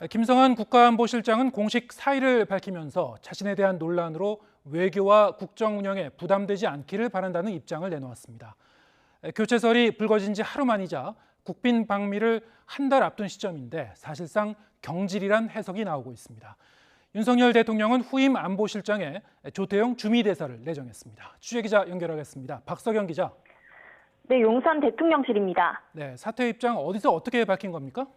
김성한 국가안보실장은 공식 사의를 밝히면서 자신에 대한 논란으로 외교와 국정 운영에 부담되지 않기를 바란다는 입장을 내놓았습니다. 교체설이 불거진 지 하루 만이자 국빈 방미를 한 달 앞둔 시점인데 사실상 경질이란 해석이 나오고 있습니다. 윤석열 대통령은 후임 안보실장에 조태용 주미대사를 내정했습니다. 취재기자 연결하겠습니다. 박석영 기자. 네, 용산 대통령실입니다. 네, 사퇴 입장 어디서 어떻게 밝힌 겁니까?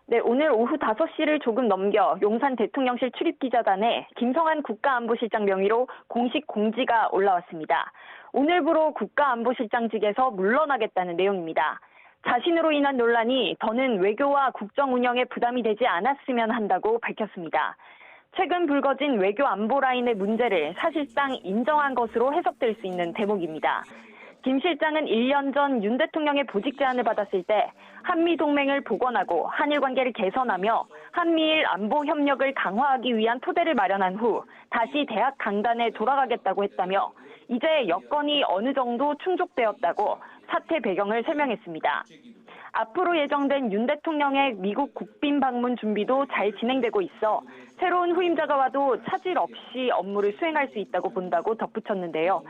네, 오늘 오후 5시를 조금 넘겨 용산 대통령실 출입기자단에 김성한 국가안보실장 명의로 공식 공지가 올라왔습니다. 오늘부로 국가안보실장직에서 물러나겠다는 내용입니다. 자신으로 인한 논란이 더는 외교와 국정 운영에 부담이 되지 않았으면 한다고 밝혔습니다. 최근 불거진 외교 안보 라인의 문제를 사실상 인정한 것으로 해석될 수 있는 대목입니다. 김 실장은 1년 전 윤 대통령의 보직 제안을 받았을 때 한미 동맹을 복원하고 한일 관계를 개선하며 한미일 안보 협력을 강화하기 위한 토대를 마련한 후 다시 대학 강단에 돌아가겠다고 했다며 이제 여건이 어느 정도 충족되었다고 사퇴 배경을 설명했습니다. 앞으로 예정된 윤 대통령의 미국 국빈 방문 준비도 잘 진행되고 있어 새로운 후임자가 와도 차질 없이 업무를 수행할 수 있다고 본다고 덧붙였는데요.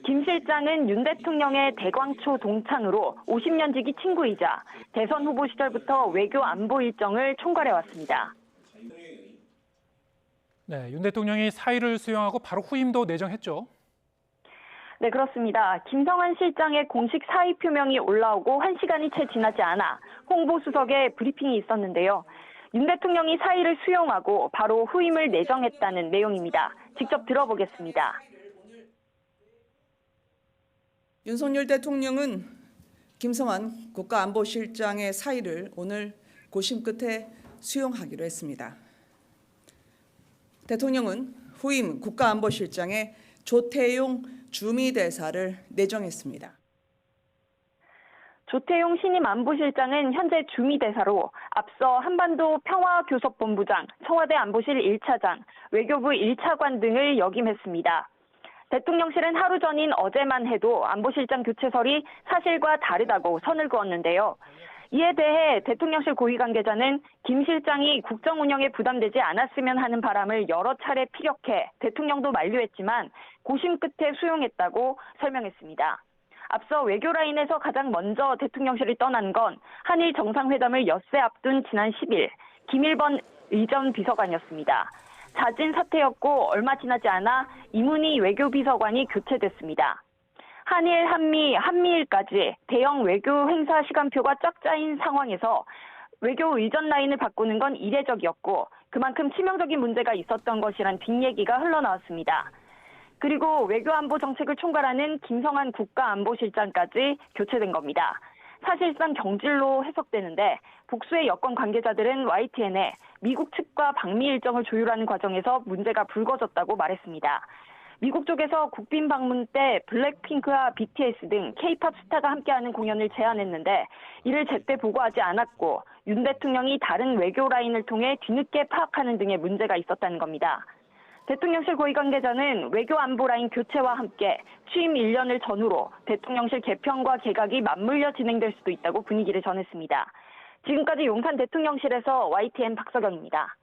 김 실장은 윤 대통령의 대광초 동창으로 50년 지기 친구이자 대선 후보 시절부터 외교 안보 일정을 총괄해왔습니다. 네, 윤 대통령이 사의를 수용하고 바로 후임도 내정했죠. 네, 그렇습니다. 김성한 실장의 공식 사의 표명이 올라오고 1시간이 채 지나지 않아 홍보수석의 브리핑이 있었는데요. 윤 대통령이 사의를 수용하고 바로 후임을 내정했다는 내용입니다. 직접 들어보겠습니다. 윤석열 대통령은 김성한 국가안보실장의 사의를 오늘 고심 끝에 수용하기로 했습니다. 대통령은 후임 국가안보실장에 조태용 주미대사를 내정했습니다. 조태용 신임 안보실장은 현재 주미대사로 앞서 한반도 평화교섭본부장, 청와대 안보실 1차장, 외교부 1차관 등을 역임했습니다. 대통령실은 하루 전인 어제만 해도 안보실장 교체설이 사실과 다르다고 선을 그었는데요. 이에 대해 대통령실 고위 관계자는 김 실장이 국정 운영에 부담되지 않았으면 하는 바람을 여러 차례 피력해 대통령도 만류했지만 고심 끝에 수용했다고 설명했습니다. 앞서 외교 라인에서 가장 먼저 대통령실을 떠난 건 한일 정상회담을 엿새 앞둔 지난 10일 김일번 의전 비서관이었습니다. 잦은 사태였고 얼마 지나지 않아 이문희 외교비서관이 교체됐습니다. 한일, 한미, 한미일까지 대형 외교 행사 시간표가 쫙 짜인 상황에서 외교 의전 라인을 바꾸는 건 이례적이었고 그만큼 치명적인 문제가 있었던 것이란 뒷얘기가 흘러나왔습니다. 그리고 외교안보 정책을 총괄하는 김성한 국가안보실장까지 교체된 겁니다. 사실상 경질로 해석되는데 복수의 여권 관계자들은 YTN에 미국 측과 방미 일정을 조율하는 과정에서 문제가 불거졌다고 말했습니다. 미국 쪽에서 국빈 방문 때 블랙핑크와 BTS 등 K-팝 스타가 함께하는 공연을 제안했는데 이를 제때 보고하지 않았고 윤 대통령이 다른 외교 라인을 통해 뒤늦게 파악하는 등의 문제가 있었다는 겁니다. 대통령실 고위 관계자는 외교 안보 라인 교체와 함께 취임 1년을 전후로 대통령실 개편과 개각이 맞물려 진행될 수도 있다고 분위기를 전했습니다. 지금까지 용산 대통령실에서 YTN 박석영입니다.